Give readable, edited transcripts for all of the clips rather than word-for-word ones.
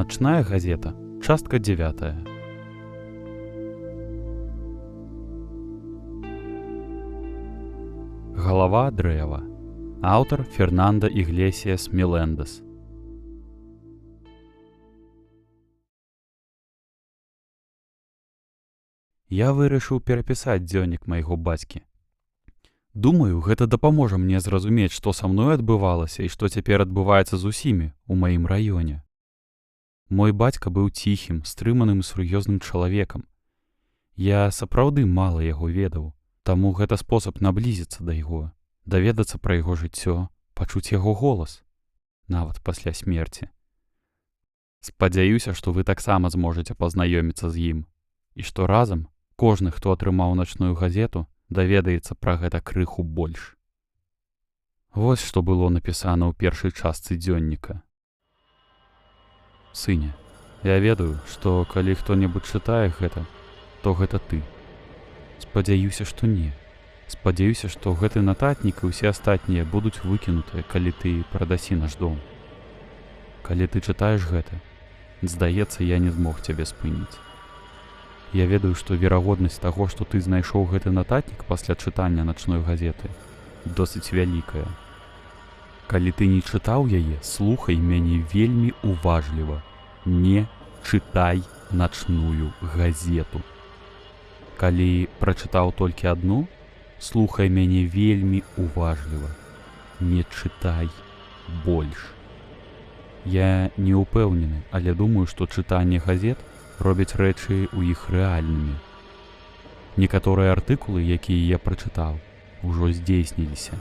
Начная газета. Частка 9. Галава дрэва. Аўтар Фернандо Іглесіас Мелендес. Я вырашыў перапісаць дзённік майго бацькі. Думаю, гэта дапаможа мне зразумець, што са мной адбывалася і што цяпер адбываецца з усімі ў маім раёне. Мой бацька быў ціхім, стрыманым і сур'ёзным чалавекам. Я сапраўды мала яго ведаў, таму гэта спосаб наблізіцца да яго, даведацца пра яго жыццё, пачуць яго голас, нават пасля смерці. Спадзяюся, што вы таксама зможаце пазнаёміцца з ім, і што разам кожны, хто атрымаў начную газету, даведаецца пра гэта крыху больш. Вось што было напісана ў першай частцы дзённіка. Сыне, я ведаю, што калі хто-небудзь чытае гэта, то гэта ты. Спадзяюся, што не. Спадзяюся, што гэты нататнік і ўсе астатнія будуць выкінутыя, калі ты прадасі наш дом. Калі ты чытаеш гэта, здаецца, я не змог цябе спыніць. Я ведаю, што верагоднасць таго, што ты знайшоў гэты нататнік пасля чытання начной газеты, досыць вялікая. Калі ты не чытаў яе, слухай мяне вельмі уважліва. Не чытай начную газету. Калі прачытаў толькі адну, слухай мяне вельмі уважліва. Не чытай больш. Я не ўпэўнены, але думаю, што чытанне газет робяць рэчы ў іх рэальнымі. Некаторыя артыкулы, якія я прачытаў, ужо здзейсніліся.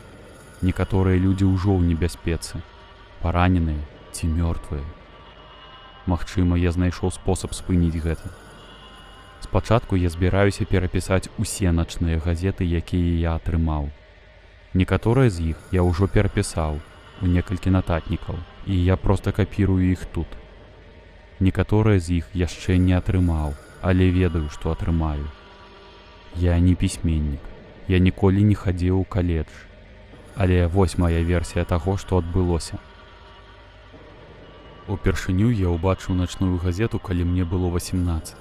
Некаторыя людзі ўжо ў небяспецы, параненыя ці мёртвыя. Магчыма, я знайшоў спосаб спыніць гэта. Спачатку я збіраюся перапісаць усе начныя газеты, якія я атрымаў. Некаторыя з іх я ўжо перапісаў у некалькі нататнікаў, і я проста капірую іх тут. Некаторыя з іх яшчэ не атрымаў, але ведаю, што атрымаю. Я не пісьменнік, я ніколі не хадзіў у каледж. Але вось мая версія таго, што адбылося. Упершыню я ўбачыў начную газету, калі мне было 18,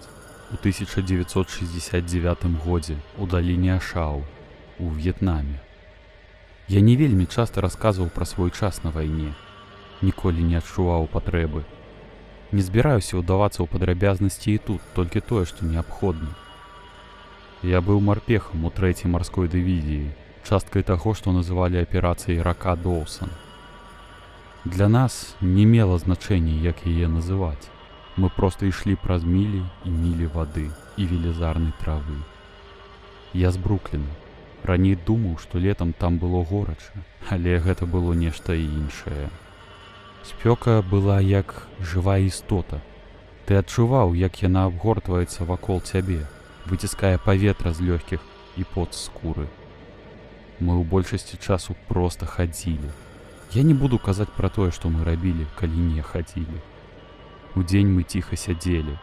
у 1969 годзе у даліне Ашау, у В'етнаме. Я не вельмі часта расказваў пра свой час на вайне, ніколі не адчуваў патрэбы. Не збіраюся ўдавацца ў падрабязнасці і тут, толькі тое, што неабходна. Я быў марпехам у 3-й марской дывізіі, часткай таго, што называлі аперацыяй рака Доўсан. Для нас не мела значэння, як яе называць. Мы проста ішлі праз мілі і мілі вады і велізарнай травы. Я з Брукліна. Раней думаў, што летам там было горача, але гэта было нешта іншае. Спёка была як жывая істота. Ты адчуваў, як яна абгортваецца вакол цябе, выціскае паветра з лёгкіх і пот з скуры. Мы ў большасці часу проста хадзілі. Я не буду казаць пра тое, што мы рабілі, калі не хадзілі. Удзень мы ціха сядзелі.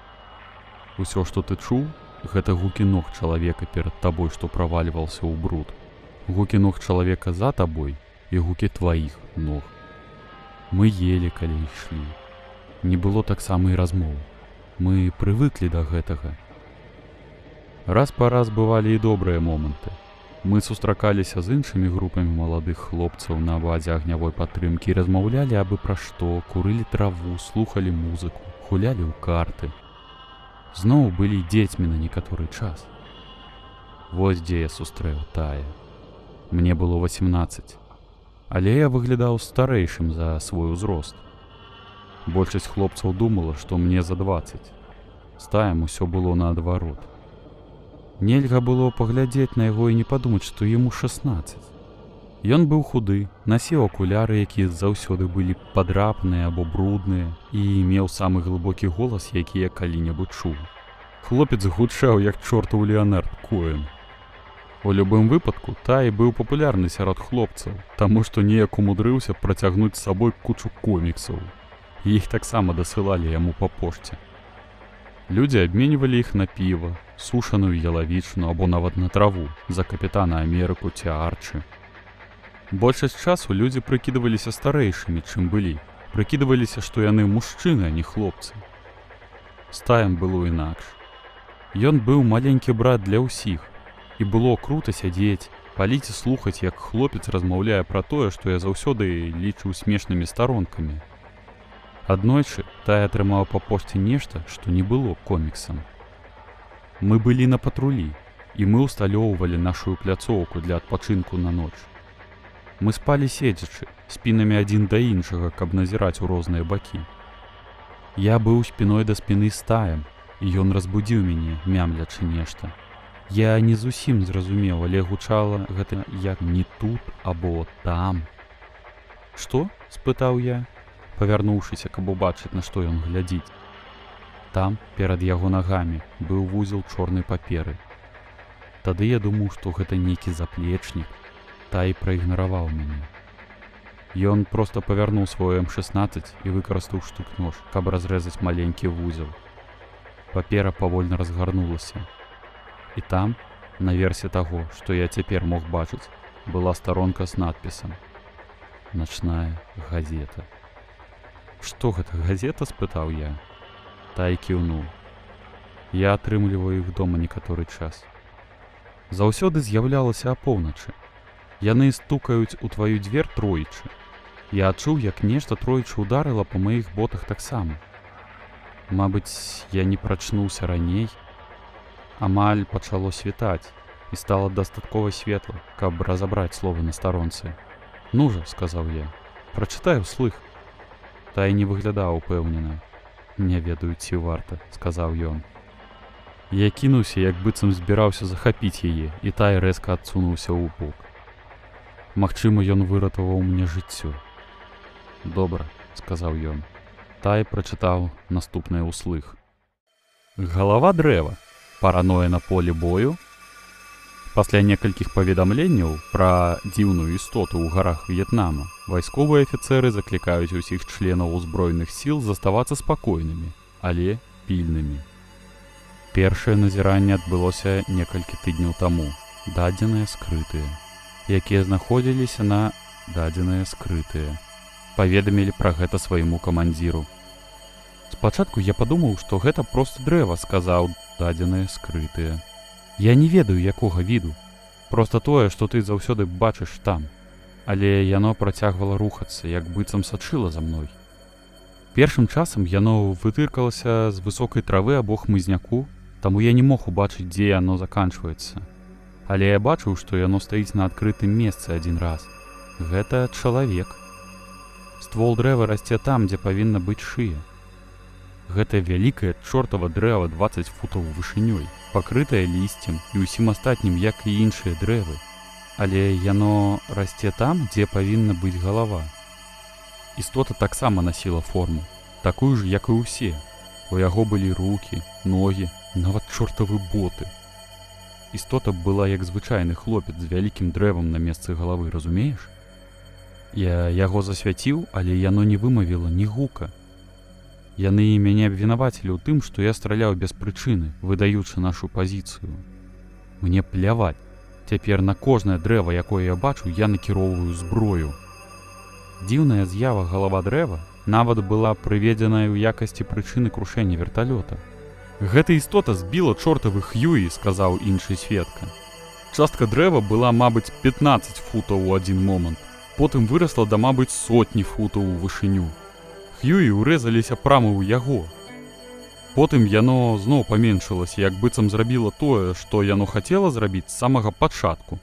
Усё, што ты чуў, гэта гукі ног чалавека перад табой, што правальваўся ў бруд. Гукі ног чалавека за табой і гукі тваіх ног. Мы елі, калі ішлі. Не было таксама і размоў. Мы прывыклі да гэтага. Раз па раз бывалі і добрыя моманты. Мы сустракаліся з іншымі групамі маладых хлопцаў на базе агнявой падтрымкі і размаўлялі абы пра што, курылі траву, слухалі музыку, гулялі ў карты. Зноў былі дзецьмі на некаторы час. Вось дзе я сустрэў тая. Мне было 18, але я выглядаў старэйшым за свой узрост. Большасць хлопцаў думала, што мне за 20. З таем усё было наадварот. Нельга было паглядзець на яго і не падумаць, што яму 16. Ён быў худы, насіў акуляры, якія заўсёды былі падрапныя або брудныя, і меў самы глыбокі голас, які я калі-небудзь чуў. Хлопец гучаў, як чортаў Леанард Коэн. У любым выпадку, Тай быў папулярны сярод хлопцаў, таму што неяк умудрыўся працягнуць з сабой кучу коміксаў. Іх таксама дасылалі яму па пошце. Людзі абменьвалі іх на піва, сушаную ялавічыну або нават на траву за капітана Амерыку ці Арчы. Большасць часу людзі прыкідваліся старэйшымі, чым былі. Прыкідваліся, што яны мужчыны, а не хлопцы. Стаем было інакш. Ён быў маленькі брат для ўсіх, і было крута сядзець, паліць і слухаць, як хлопец размаўляе пра тое, што я заўсёды лічыў смешнымі старонкамі. Аднойчы Тай атрымаў па пошце нешта, што не было коміксам. Мы былі на патрулі, і мы ўсталёўвалі нашу пляцоўку для адпачынку на ноч. Мы спалі седзячы, спінамі адзін да іншага, каб назіраць у розныя бакі. Я быў спіной да спіны з Таем, і ён разбудзіў мяне, мямлячы нешта. Я не зусім зразумеў, але гучала гэта як не тут або там. «Што?» – спытаў я, павярнуўшыся, каб убачыць, на што ён глядзіць. Там, перад яго нагамі, быў вузел чорнай паперы. Тады я думаў, што гэта нейкі заплечнік. Тай праігнараваў мяне. Ён проста павярнуў свой М16 і выкарыстаў штык-нож, каб разрэзаць маленькі вузел. Папера павольна разгарнулася. І там, наверсе таго, што я цяпер мог бачыць, была старонка з надпісам «Начная газета». «Што гэта, газета?» – спытаў я. Тай кіўнуў. Я атрымліваю іх дома некаторы час. Заўсёды з'яўлялася апоўначы. Яны стукаюць у тваю дзвер троічы. Я адчуў, як нешта троічы ударыла па маіх ботах таксама. Мабыць, я не прачнуўся раней. Амаль пачало світаць, і стала дастаткова светла, каб разабраць словы на старонцы. «Ну жа», – сказаў я, – «прачытай услых». Тай не выглядаў упэўнена. «Не ведаю, ці варта», – сказаў ён. Я кінуўся, як быццам збіраўся захапіць яе, і Тай рэзка адсунуўся ў бок. Магчыма, ён выратаваў мне жыццё. «Добра», – сказаў ён. Тай прачытаў наступнае ўслых. «Галава дрэва. Параноя на полі бою». Пасля некалькіх паведамленняў пра дзіўную істоту ў гарах В'етнама вайсковыя афіцэры заклікаюць усіх членаў узброеных сіл заставацца спакойнымі, але пільнымі. Першае назіранне адбылося некалькі тыдняў таму. Дадзеныя скрытыя, якія знаходзіліся на дадзеныя скрытыя. Паведамілі пра гэта свайму камандзіру. Спачатку я падумаў, што гэта проста дрэва, сказаў дадзеныя скрытыя. Я не ведаю, якога віду. Проста тое, што ты заўсёды бачыш там. Але яно працягвала рухацца, як быццам сачыла за мной. Першым часам яно вытыркалася з высокай травы або хмызняку, таму я не мог убачыць, дзе яно заканчваецца. Але я бачыў, што яно стаіць на адкрытым месцы адзін раз. Гэта чалавек. Ствол дрэва расце там, дзе павінна быць шыя. Гэта вялікае чортава дрэва 20 футаў вышынёй, пакрытае лісцем і ўсім астатнім, як і іншыя дрэвы. Але яно расце там, дзе павінна быць галава. Істота таксама насіла форму, такую ж, як і ўсе. У яго былі рукі, ногі, нават чортавы боты. Істота была як звычайны хлопец з вялікім дрэвам на месцы галавы, разумееш? Я яго засвяціў, але яно не вымавіла ні гука. Яны мяне абвінавацілі ў тым, што я страляў без прычыны, выдаючы нашу пазіцыю. Мне пляваць. Цяпер на кожнае дрэва, якое я бачу, я накіроўваю зброю. Дзіўная з'ява галава дрэва нават была прыведзеная ў якасці прычыны крушэння верталёта. «Гэта істота збіла чортавы Хьюі», – сказаў іншы сведка. Частка дрэва была, мабыць, 15 футаў у адзін момант. Потым вырасла да, мабыць, сотні футаў у вышыню. Хьюі ўрэзаліся прама ў яго. Потым яно зноў паменшылася, як быццам зрабіла тое, што яно хацела зрабіць з самага пачатку.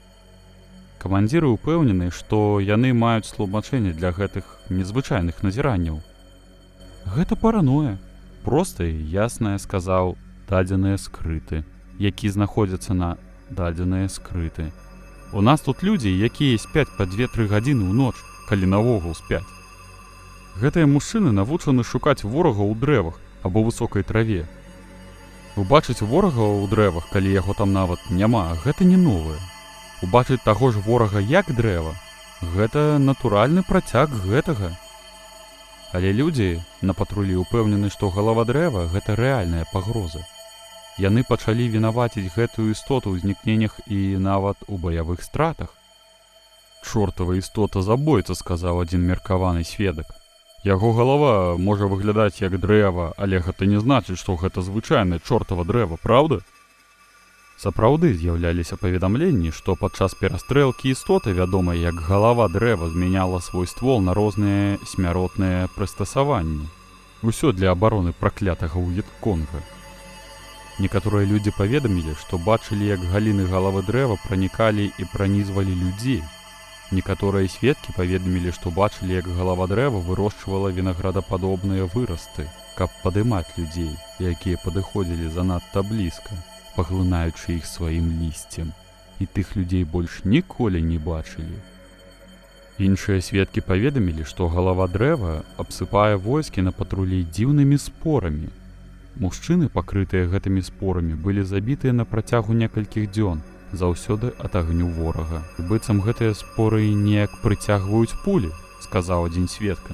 Камандзіры ўпэўнены, што яны маюць тлумачэнне для гэтых незвычайных назіранняў. «Гэта параноя. Проста і яснае», – сказаў дадзеныя скрыты, які знаходзяцца на дадзеныя скрыты. «У нас тут людзі, якія спяць па 2-3 гадзіны ў ноч, калі наогул спяць. Гэтыя мужчыны навучаны шукаць ворага ў дрэвах або высокай траве. Убачыць ворага ў дрэвах, калі яго там нават няма, гэта не новае. Убачыць таго ж ворага як дрэва – гэта натуральны працяг гэтага. Але людзі на патрулі ўпэўнены, што галава дрэва – гэта рэальная пагроза. Яны пачалі вінаваціць гэтую істоту ў знікненнях і нават у баявых стратах. «Чортава істота забойца», – сказаў адзін меркаваны сведак. Яго галава можа выглядаць як дрэва, але гэта не значыць, што гэта звычайнае чортава дрэва, праўда? Сапраўды з'яўляліся паведамленні, што падчас перастрэлкі істота, вядомая як галава дрэва, змяняла свой ствол на розныя смяротныя прыстасаванні. Усё для абароны праклятага Уітконга. Некаторыя людзі паведамілі, што бачылі, як галіны галавы дрэва пранікалі і пранізвалі людзей. Некаторыя сведкі паведамілі, што бачылі, як галава дрэва вырошчвала вінаградападобныя вырасты, каб падымаць людзей, якія падыходзілі занадта блізка, паглынаючы іх сваім лісцем, і тых людзей больш ніколі не бачылі. Іншыя сведкі паведамілі, што галава дрэва абсыпае войскі на патрулей дзіўнымі спорамі. Мужчыны, пакрытыя гэтымі спорамі, былі забітыя на працягу некалькіх дзён, заўсёды ад агню ворага. Быццам гэтыя споры неяк прыцягваюць пулі, сказаў адзін сведка.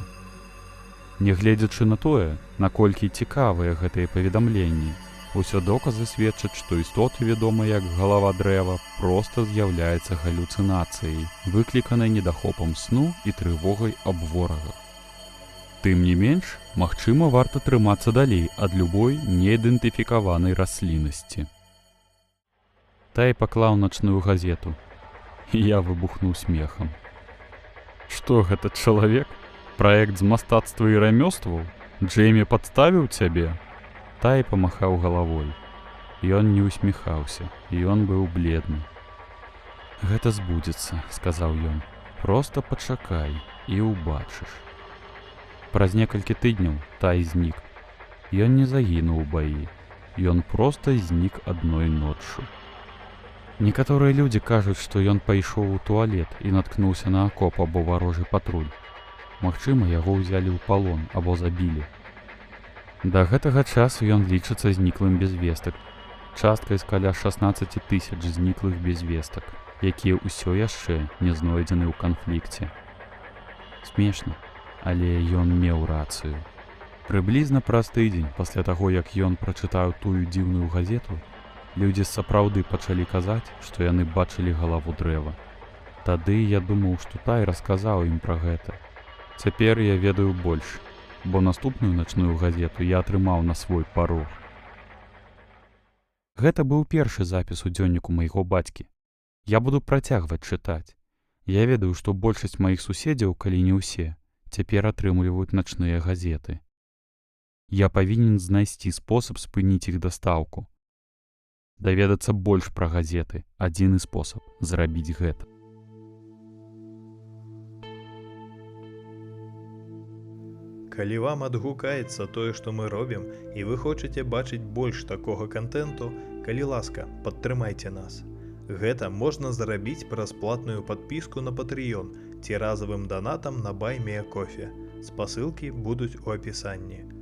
Нягледзячы на тое, наколькі цікавыя гэтыя паведамленні, усе доказы сведчаць, што істота, вядомая як галава дрэва, проста з'яўляецца галюцынацыяй, выкліканай недахопам сну і трывогай аб ворагах. Тым не менш, магчыма, варта трымацца далей ад любой неідэнтыфікаванай расліннасці. Тай паклаў начную газету, і я выбухнуў смехам. Што гэта, чалавек? Праект з мастацтва і рамёстваў? Джеймі падставіў цябе? Тай памахаў галавой. Ён не усміхаўся, і ён быў бледны. Гэта збудзецца, сказаў ён. Проста пачакай і ўбачыш. Праз некалькі тыдняў Тай знік. Ён не загінуў у баі. Ён проста знік адной ноччу. Некаторыя людзі кажуць, што ён пайшоў у туалет і наткнуўся на акоп або варожы патруль. Магчыма, яго ўзялі ў палон або забілі. Да гэтага часу ён лічыцца зніклым без вестак, часткай з каля 16 000 зніклых без вестак, якія ўсё яшчэ не знойдзены ў канфлікце. Смешна, але ён меў рацыю. Прыблізна праз тыдзень пасля таго, як ён прачытаў тую дзіўную газету, людзі сапраўды пачалі казаць, што яны бачылі галаву дрэва. Тады я думаў, што Тай расказаў ім пра гэта. Цяпер я ведаю больш, бо наступную начную газету я атрымаў на свой парог. Гэта быў першы запіс у дзённіку майго бацькі. Я буду працягваць чытаць. Я ведаю, што большасць маіх суседзяў, калі не ўсе, цяпер атрымліваюць начныя газеты. Я павінен знайсці спосаб спыніць іх дастаўку. Даведацца больш пра газеты – адзіны спосаб зрабіць гэта. Калі вам адгукаецца тое, што мы робім, і вы хочаце бачыць больш такога кантэнту, калі ласка, падтрымайце нас. Гэта можна зрабіць праз платную падпіску на Patreon ці разавым данатам на Buy Me a Coffee. Спасылкі будуць у апісанні.